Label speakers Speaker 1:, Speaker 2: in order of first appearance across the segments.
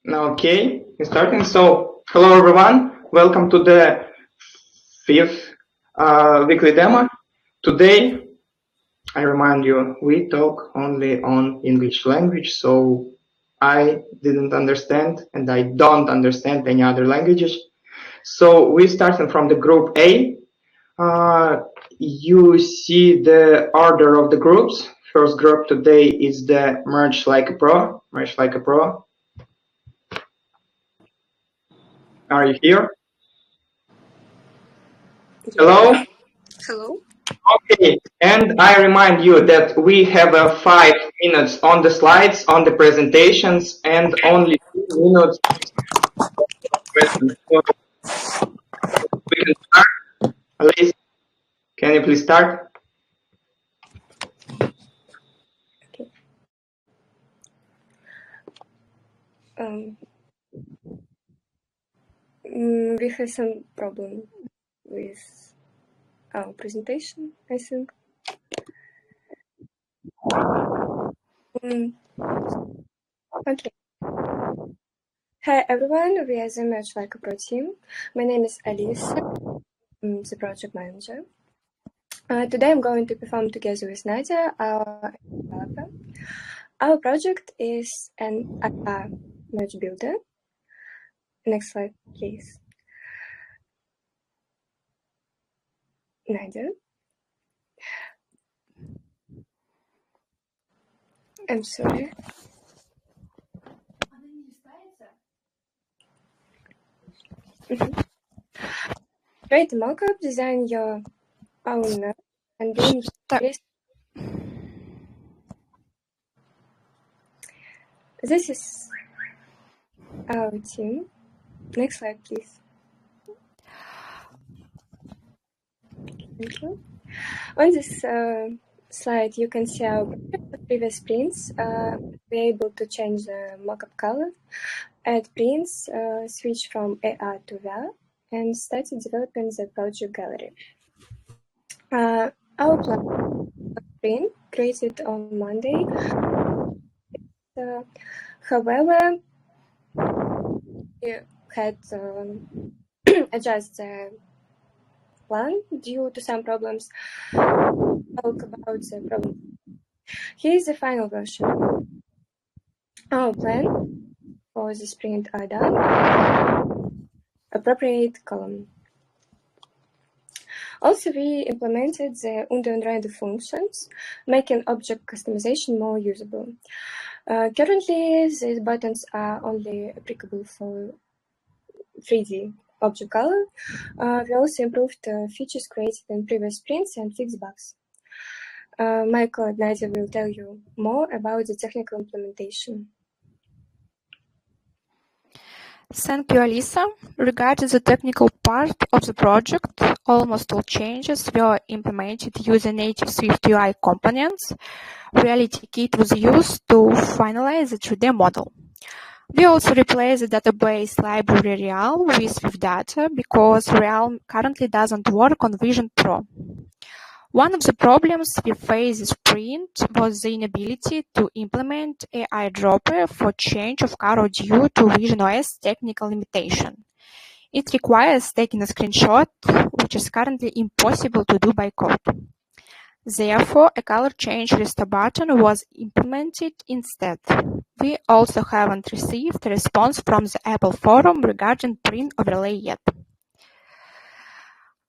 Speaker 1: Okay, we're starting. So, hello everyone. Welcome to the fifth weekly demo. Today, I remind you, we talk only on English language. So, I didn't understand and I don't understand any other languages. So, we're starting from the group A. You see the order of the groups. First group today is the Merge Like a Pro. Merge Like a Pro. Are you here? Hello?
Speaker 2: Hello.
Speaker 1: Okay, and I remind you that we have 5 minutes on the slides, on the presentations, and only 2 minutes for questions. So we can start. Alice, can you please start?
Speaker 2: Okay. We have some problem with our presentation, I think. Okay. Hi everyone, we are the Merge Like a Pro team. My name is Alice, I'm the project manager. Today I'm going to perform together with Nadia, our developer. Our project is an merge builder. Next slide, please. Nadia. I'm sorry. Create a mockup, design your own merge, and then this is our team. Next slide, please. Thank you. On this slide, you can see our previous prints. We're able to change the mockup color, add prints, switch from AR to VR, and started developing the project gallery. Our plan print created on Monday. However, we had adjust the plan due to some problems. Talk about the problem. Here is the final version. Our plan for the sprint are done. Appropriate column. Also, we implemented the undo and render functions, making object customization more usable. Currently, these buttons are only applicable for 3D object color. We also improved features created in previous sprints and fixed bugs. My colleague Nadia will tell you more about the technical implementation.
Speaker 3: Thank you, Alisa. Regarding the technical part of the project, almost all changes were implemented using native Swift UI components. Reality Kit was used to finalize the 3D model. We also replaced the database library Real with Swift data because Real currently doesn't work on Vision Pro. One of the problems we faced this sprint was the inability to implement AI dropper for change of car due to Vision OS technical limitation. It requires taking a screenshot, which is currently impossible to do by code. Therefore, a color change restore button was implemented instead. We also haven't received a response from the Apple forum regarding print overlay yet.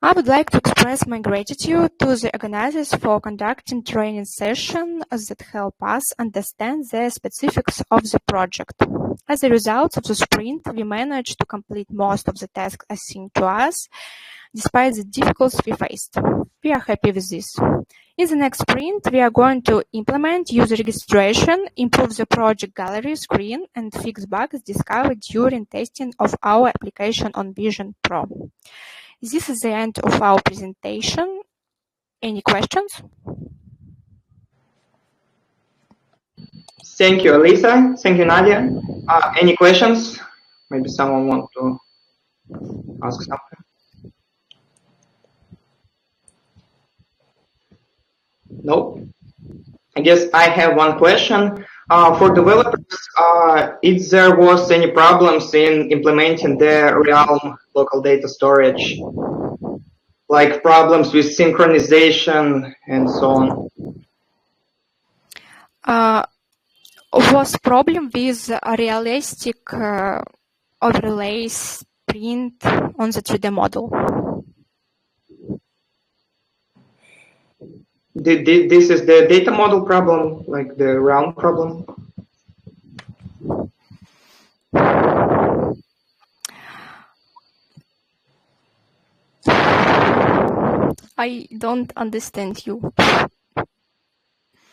Speaker 3: I would like to express my gratitude to the organizers for conducting training sessions that help us understand the specifics of the project. As a result of the sprint, we managed to complete most of the tasks assigned to us, despite the difficulties we faced. We are happy with this. In the next sprint, we are going to implement user registration, improve the project gallery screen, and fix bugs discovered during testing of our application on Vision Pro. This is the end of our presentation. Any questions?
Speaker 1: Thank you, Alisa. Thank you, Nadia. Any questions? Maybe someone wants to ask something. No? I guess I have one question. For developers, if there was any problems in implementing the Realm local data storage, like problems with synchronization and so on.
Speaker 3: Was problem with a realistic overlays print on the 3D model?
Speaker 1: This is the data model problem, like the Realm problem?
Speaker 3: I don't understand you.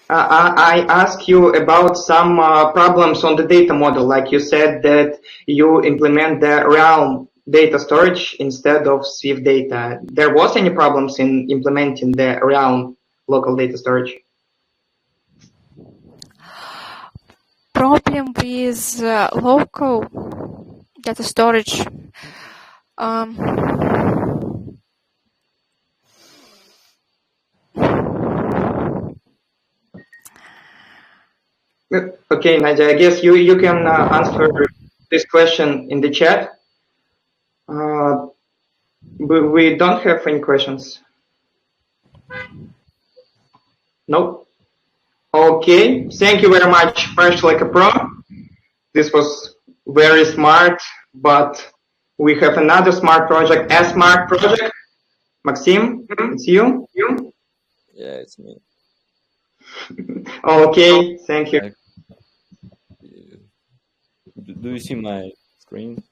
Speaker 1: I ask you about some problems on the data model, like you said that you implement the Realm data storage instead of Swift data. There was any problems in implementing the Realm local data storage?
Speaker 3: Problem with local data storage.
Speaker 1: Okay, Nadia, I guess you can answer this question in the chat. We don't have any questions. Nope. Okay, thank you very much, Fresh Like a Pro. This was very smart, but we have another smart project, a smart project. Maxim, it's you?
Speaker 4: Yeah, it's me.
Speaker 1: Okay, thank you.
Speaker 4: Do you see my screen?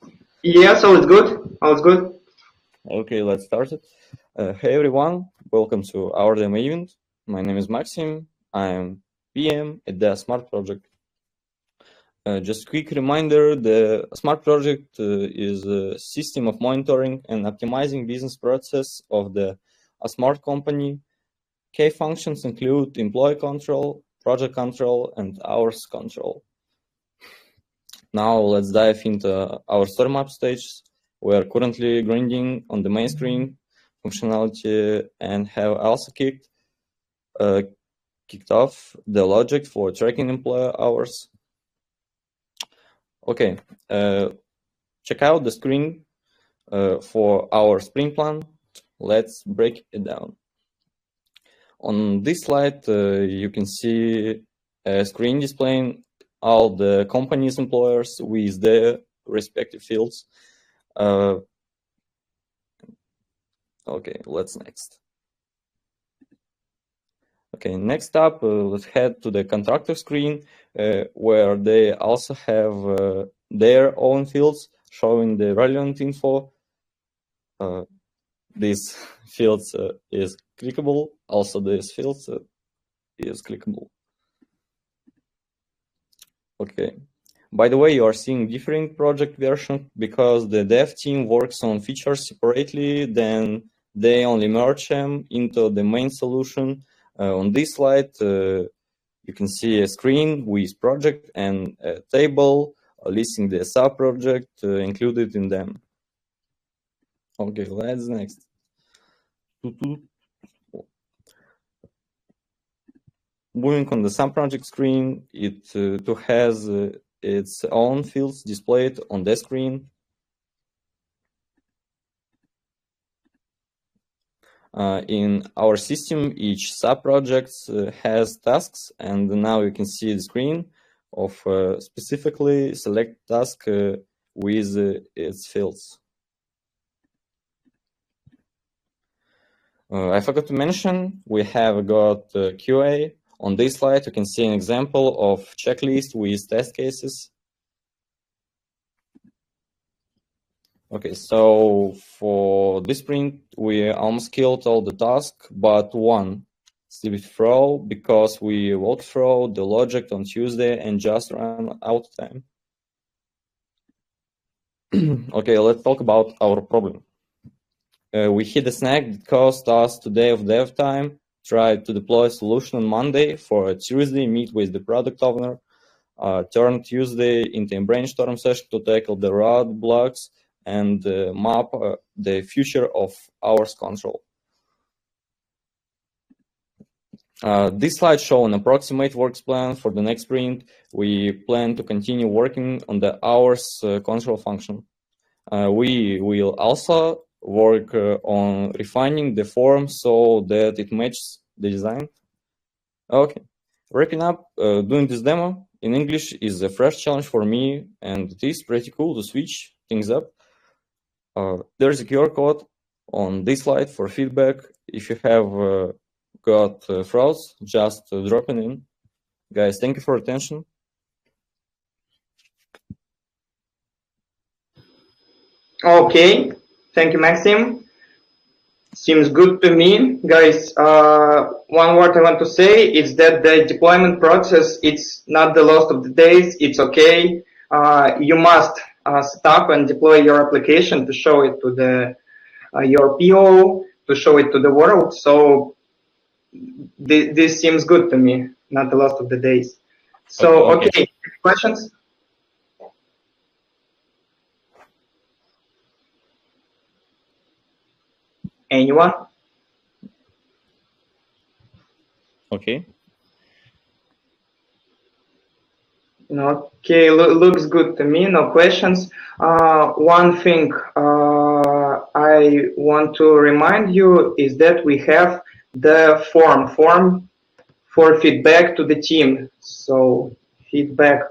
Speaker 1: Yes, all is good. All is good.
Speaker 4: Okay, let's start it. Hey everyone, welcome to our demo event. My name is Maxim. I'm PM at the Smart Project. Just a quick reminder, the Smart Project is a system of monitoring and optimizing business process of a smart company. Key functions include employee control, project control, and hours control. Now let's dive into our story map stage. We are currently grinding on the main screen functionality and have also kicked off the logic for tracking employee hours. Okay, check out the screen for our sprint plan. Let's break it down. On this slide, you can see a screen displaying all the company's employers with their respective fields. Okay, let's next. Okay, next up, let's head to the contractor screen, where they also have their own fields showing the relevant info. These fields is clickable. Also, this fields is clickable. Okay. By the way, you are seeing different project version because the dev team works on features separately, then they only merge them into the main solution. On this slide, you can see a screen with project and a table listing the sub-project included in them. Okay, let's next. Moving on the sub-project screen, it has its own fields displayed on the screen. In our system, each sub-project has tasks, and now you can see the screen of specifically select task with its fields. I forgot to mention, we have got QA. On this slide, you can see an example of checklist with test cases. Okay, so for this sprint, we unskilled all the tasks, but one, slip throw, because we walked through the logic on Tuesday and just ran out of time. Okay, let's talk about our problem. We hit a snag that cost us 2 days of dev time, tried to deploy a solution on Monday for a Tuesday, meet with the product owner, turn Tuesday into a brainstorm session to tackle the roadblocks and map the future of hours control. This slide shows an approximate works plan for the next sprint. We plan to continue working on the hours control function. We will also work on refining the form so that it matches the design. Okay, wrapping up, doing this demo in English is a fresh challenge for me, and it is pretty cool to switch things up. There's a QR code on this slide for feedback. If you have got frauds, just drop it in. Guys, thank you for attention.
Speaker 1: Okay, thank you, Maxim. Seems good to me. Guys, one word I want to say is that the deployment process, it's not the loss of the days, it's okay. You must set up and deploy your application to show it to the your PO, to show it to the world. So this seems good to me, not the loss of the days. So, okay. Questions? Anyone?
Speaker 4: Okay.
Speaker 1: Okay, looks good to me. No questions. One thing I want to remind you is that we have the form for feedback to the team. So feedback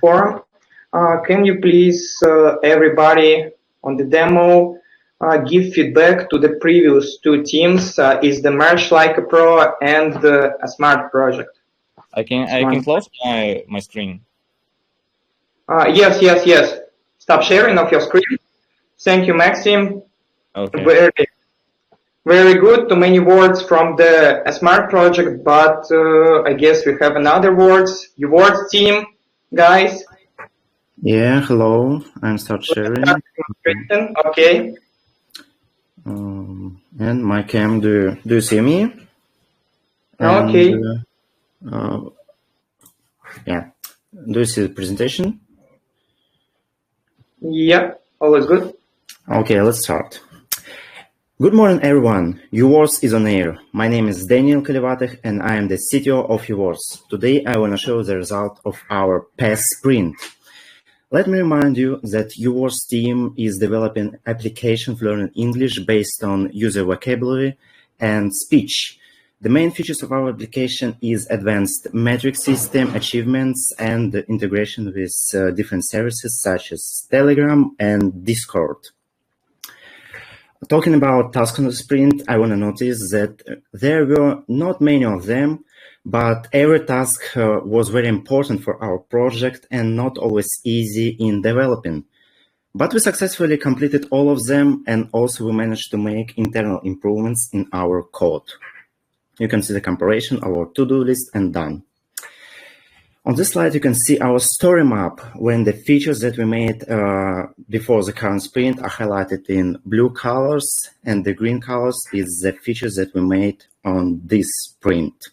Speaker 1: form. Can you please, everybody on the demo, give feedback to the previous two teams? Is the Merge Like a Pro and a Smart project?
Speaker 4: I can close my screen.
Speaker 1: Yes. Stop sharing of your screen. Thank you, Maxim.
Speaker 4: Okay.
Speaker 1: Very good. Too many words from the Smart project, but I guess we have another words. Your words team, guys.
Speaker 5: Yeah, hello. I'm start sharing.
Speaker 1: Okay.
Speaker 5: And my cam, do you see me?
Speaker 1: Okay.
Speaker 5: And, yeah. Do you see the presentation?
Speaker 1: Yeah, always good.
Speaker 5: Okay, let's start. Good morning, everyone. YouWords is on air. My name is Daniel Kalivatech, and I am the CTO of YouWords. Today, I want to show the result of our past sprint. Let me remind you that YouWords team is developing application for learning English based on user vocabulary and speech. The main features of our application is advanced metric system, achievements, and integration with different services such as Telegram and Discord. Talking about tasks on the sprint, I want to notice that there were not many of them, but every task was very important for our project and not always easy in developing. But we successfully completed all of them, and also we managed to make internal improvements in our code. You can see the comparison of our to-do list and done. On this slide, you can see our story map when the features that we made before the current sprint are highlighted in blue colors, and the green colors is the features that we made on this sprint.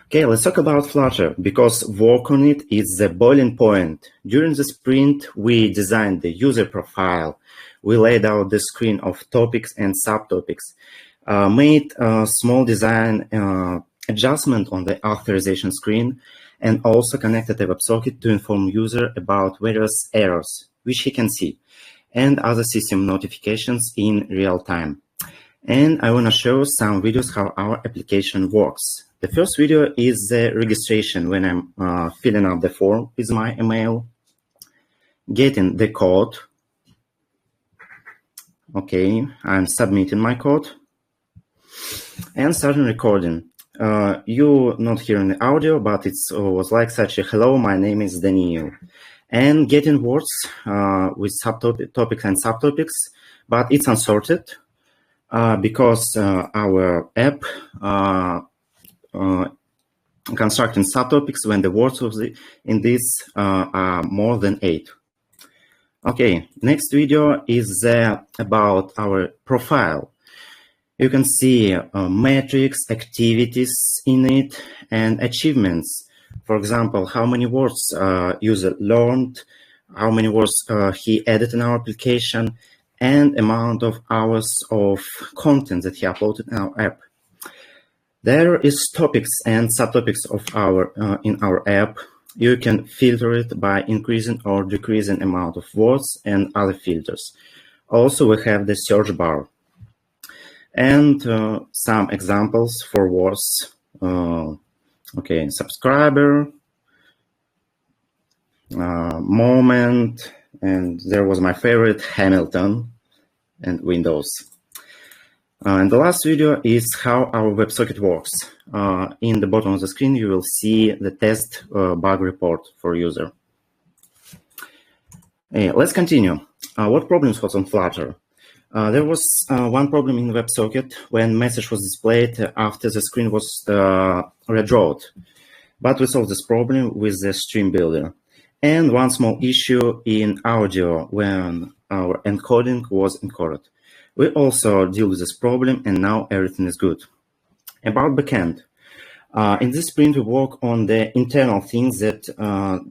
Speaker 5: Okay, let's talk about Flutter, because work on it is the boiling point. During the sprint, we designed the user profile. We laid out the screen of topics and subtopics, made a small design adjustment on the authorization screen, and also connected a WebSocket to inform user about various errors, which he can see, and other system notifications in real time. And I want to show some videos how our application works. The first video is the registration when I'm filling out the form with my email, getting the code. Okay, I'm submitting my code and starting recording. You not hearing the audio, but it was like such a hello, my name is Daniel, and getting words with topics and subtopics, but it's unsorted because our app constructing subtopics when the words in this are more than 8. Okay, next video is about our profile. You can see metrics, activities in it, and achievements. For example, how many words user learned, how many words he added in our application, and amount of hours of content that he uploaded in our app. There is topics and subtopics of in our app. You can filter it by increasing or decreasing amount of words and other filters. Also, we have the search bar and some examples for words. Okay, subscriber, moment, and there was my favorite, Hamilton, and Windows. And the last video is how our WebSocket works. In the bottom of the screen, you will see the test bug report for user. Let's continue. What problems was on Flutter? There was one problem in WebSocket when message was displayed after the screen was redrawn. But we solved this problem with the stream builder. And one small issue in audio when our encoding was incorrect. We also deal with this problem, and now everything is good. About backend. In this sprint, we work on the internal things that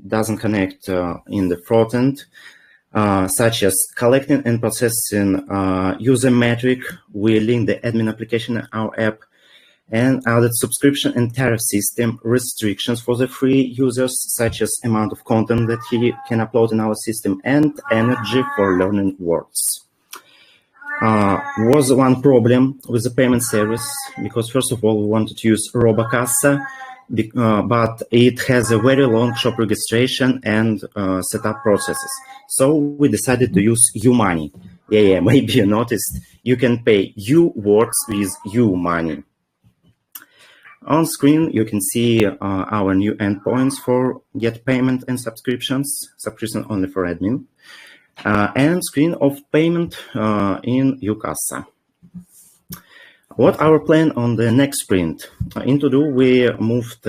Speaker 5: doesn't connect in the frontend, such as collecting and processing user metric. We link the admin application in our app and added subscription and tariff system restrictions for the free users, such as amount of content that he can upload in our system and energy for learning words. Was one problem with the payment service, because first of all, we wanted to use Robocassa, but it has a very long shop registration and setup processes. So we decided to use UMoney. Yeah, maybe you noticed you can pay words with UMoney. On screen, you can see our new endpoints for get payment and subscriptions, subscription only for admin. And screen of payment in UCassa. What our plan on the next sprint? In to do, we moved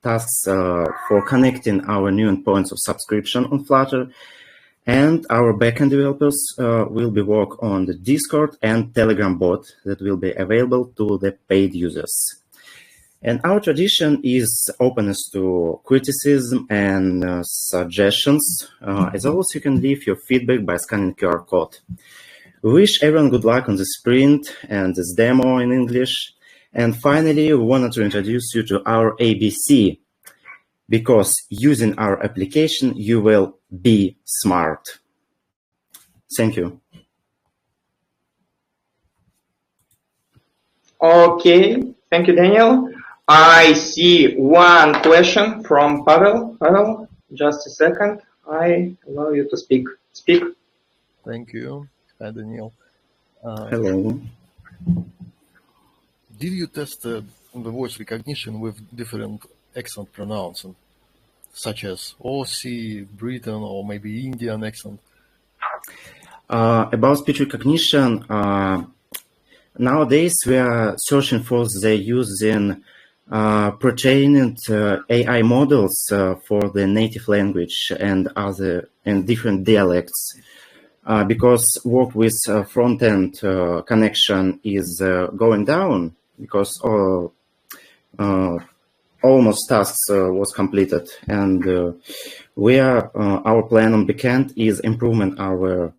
Speaker 5: tasks for connecting our new endpoints of subscription on Flutter, and our backend developers will be work on the Discord and Telegram bot that will be available to the paid users. And our tradition is openness to criticism and suggestions. As always, you can leave your feedback by scanning QR code. We wish everyone good luck on the sprint and this demo in English. And finally, we wanted to introduce you to our ABC, because using our application, you will be smart. Thank you.
Speaker 1: Okay, thank you, Daniel. I see one question from Pavel. Pavel, just a second. I allow you to speak. Speak.
Speaker 6: Thank you. Hi, Daniel.
Speaker 5: Hello.
Speaker 6: Did you test the voice recognition with different accent pronouncing, such as Aussie, Britain, or maybe Indian accent?
Speaker 5: About speech recognition, nowadays we are searching for the using pre-trained AI models for the native language and different dialects, because work with front-end connection is going down, because almost tasks was completed, and our plan on backend is improvement our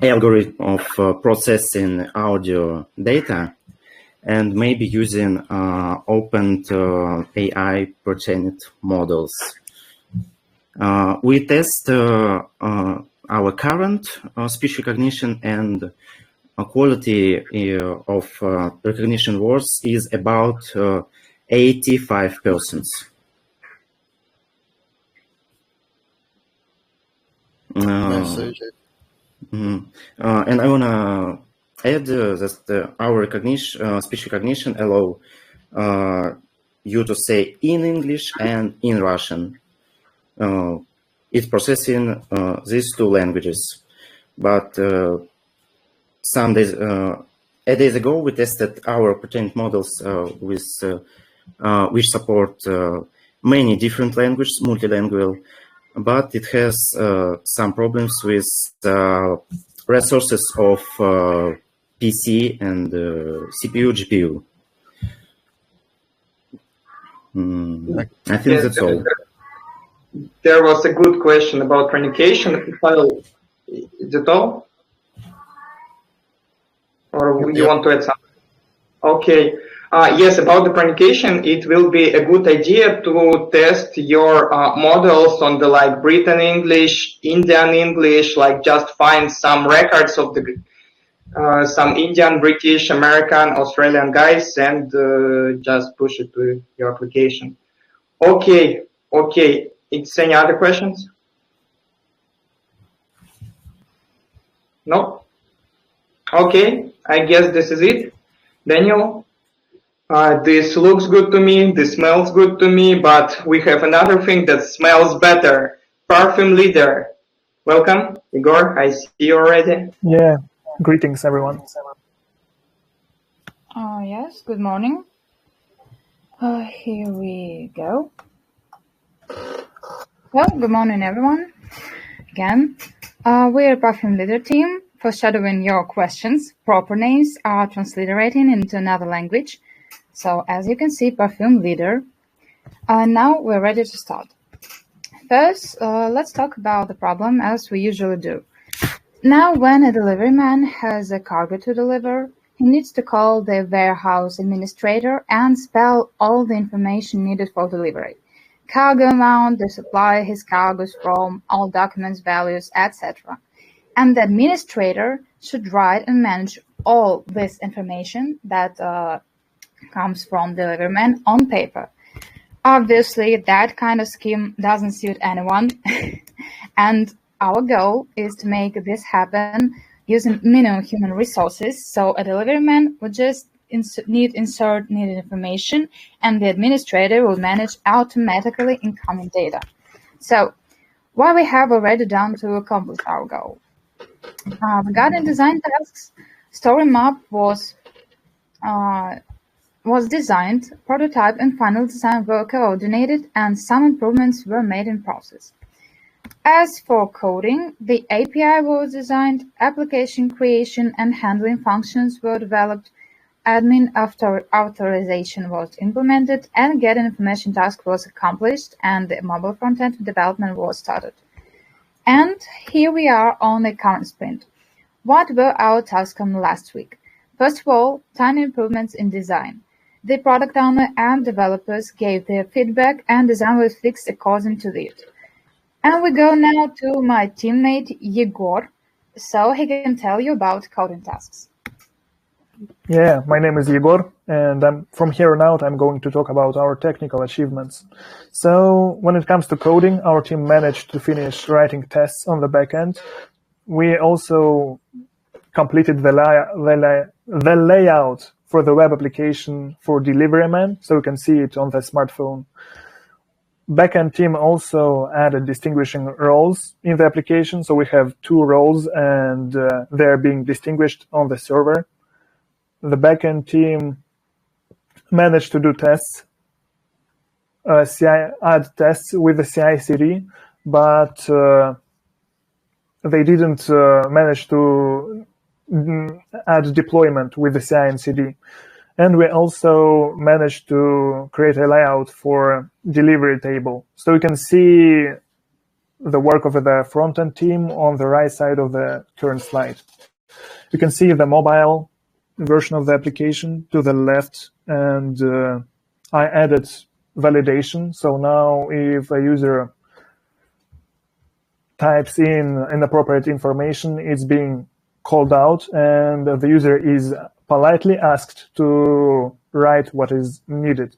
Speaker 5: algorithm of processing audio data, and maybe using open AI pre-trained models. We test our current speech recognition, and quality of recognition words is about 85%. And I want to add that our recognition, speech recognition allow you to say in English and in Russian. It's processing these two languages. But some days, 8 days ago, we tested our pre-trained models which support many different languages, multilingual, but it has some problems with resources of PC and CPU, GPU. I think that's all.
Speaker 1: There was a good question about communication. Is it all? Or you want to add something? Okay. Yes, about the pronunciation, it will be a good idea to test your models on the like Britain English, Indian English, like just find some records of the some Indian, British, American, Australian guys and just push it to your application. Okay. It's any other questions? No? Okay, I guess this is it. Daniel? This looks good to me, this smells good to me, but we have another thing that smells better. Perfume leader. Welcome, Igor, I see you already.
Speaker 7: Yeah, greetings everyone.
Speaker 8: Yes, good morning. Here we go. Well, good morning everyone. Again, we're a perfume leader team. For shadowing your questions, proper names are transliterating into another language. So as you can see, perfume leader. Now we're ready to start. First, let's talk about the problem as we usually do. Now, when a delivery man has a cargo to deliver, he needs to call the warehouse administrator and spell all the information needed for delivery. Cargo amount, the supplier his cargoes from, all documents, values, etc. And the administrator should write and manage all this information that comes from delivery man on paper. Obviously, that kind of scheme doesn't suit anyone. And our goal is to make this happen using minimum human resources. So a delivery man would just insert needed information, and the administrator will manage automatically incoming data. So what we have already done to accomplish our goal. Regarding design tasks, story map was designed, prototype and final design were coordinated, and some improvements were made in process. As for coding, the API was designed, application creation and handling functions were developed, admin authorization was implemented, and getting information task was accomplished, and the mobile front-end development was started. And here we are on the current sprint. What were our tasks from last week? First of all, tiny improvements in design. The product owner and developers gave their feedback and design was fixed according to it. And we go now to my teammate Yegor, so he can tell you about coding tasks.
Speaker 7: Yeah, my name is Yegor, and from here on out I'm going to talk about our technical achievements. So when it comes to coding, our team managed to finish writing tests on the backend. We also completed the layout for the web application for delivery man, so you can see it on the smartphone. Backend team also added distinguishing roles in the application, so we have 2 roles and they're being distinguished on the server. The backend team managed to do tests, add tests with the CI/CD, but they didn't manage to add deployment with the CI and CD. And we also managed to create a layout for delivery table. So you can see the work of the front-end team on the right side of the current slide. You can see the mobile version of the application to the left, and I added validation. So now if a user types in inappropriate information, it's being called out, and the user is politely asked to write what is needed.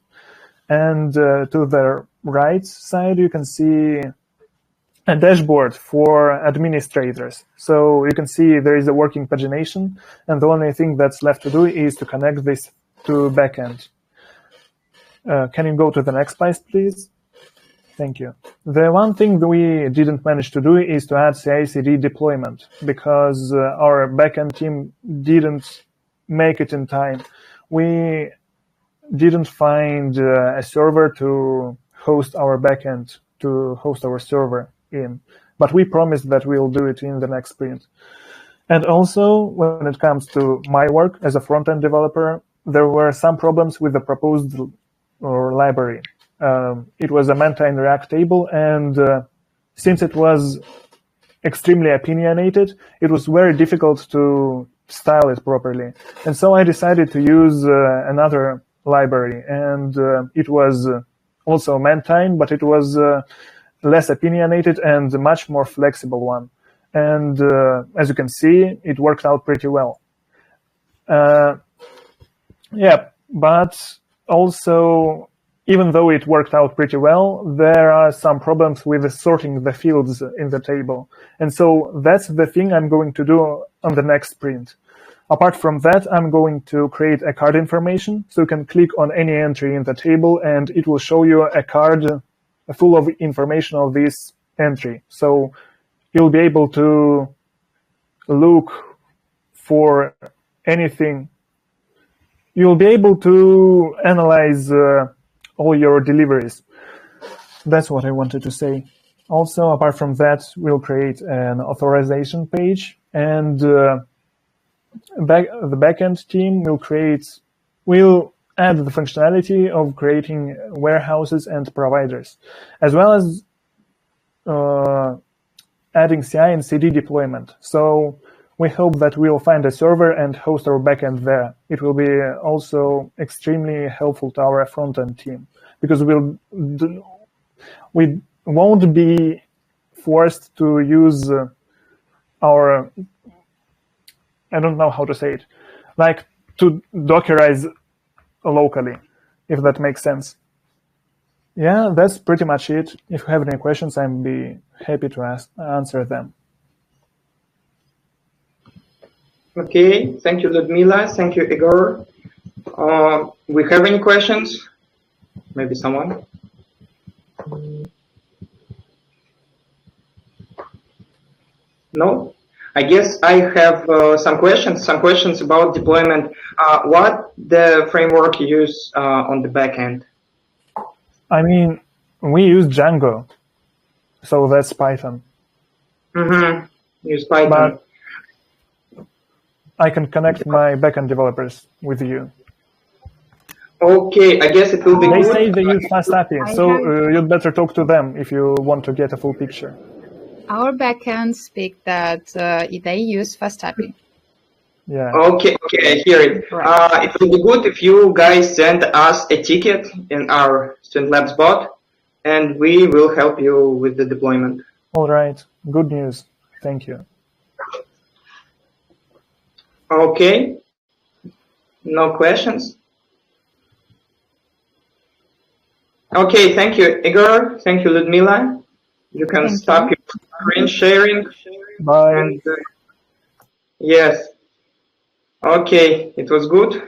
Speaker 7: And to the right side, you can see a dashboard for administrators. So you can see there is a working pagination, and the only thing that's left to do is to connect this to backend. Can you go to the next slide, please? Thank you. The one thing that we didn't manage to do is to add CI/CD deployment because our backend team didn't make it in time. We didn't find a server to host our backend, to host our server in, but we promised that we'll do it in the next sprint. And also, when it comes to my work as a front-end developer, there were some problems with the proposed library. It was a Manta in React table, and since it was extremely opinionated, it was very difficult to style it properly. And so I decided to use another library, and it was also maintained, but it was less opinionated and a much more flexible one. And as you can see, it worked out pretty well. Yeah, but also, even though it worked out pretty well, there are some problems with sorting the fields in the table. And so that's the thing I'm going to do on the next sprint. Apart from that, I'm going to create a card information, so you can click on any entry in the table and it will show you a card full of information of this entry. So you'll be able to look for anything. You'll be able to analyze all your deliveries. That's what I wanted to say. Also, apart from that, we'll create an authorization page, and the backend team will add the functionality of creating warehouses and providers, as well as adding CI and CD deployment. So we hope that we'll find a server and host our backend there. It will be also extremely helpful to our front-end team, because we won't be forced to use our, I don't know how to say it, like to Dockerize locally, if that makes sense. Yeah, that's pretty much it. If you have any questions, I'd be happy to answer them.
Speaker 1: Okay, thank you, Ludmila. Thank you, Igor. We have any questions? Maybe someone? No? I guess I have some questions about deployment. What the framework you use on the backend?
Speaker 7: I mean, we use Django, so that's Python.
Speaker 1: Mm-hmm. Use Python.
Speaker 7: But I can connect my backend developers with you.
Speaker 1: Okay, I guess it will be
Speaker 7: They
Speaker 1: good.
Speaker 7: say they use Fast API, so you'd better talk to them if you want to get a full picture.
Speaker 8: Our backend speak that they use Fast API.
Speaker 7: Yeah.
Speaker 1: Okay, I hear it. It will be good if you guys send us a ticket in our Student Labs bot, and we will help you with the deployment.
Speaker 7: All right. Good news. Thank you.
Speaker 1: Okay. No questions? Okay, thank you, Igor. Thank you, Ludmila. You can stop your screen sharing.
Speaker 7: Bye.
Speaker 1: And, yes. Okay, it was good.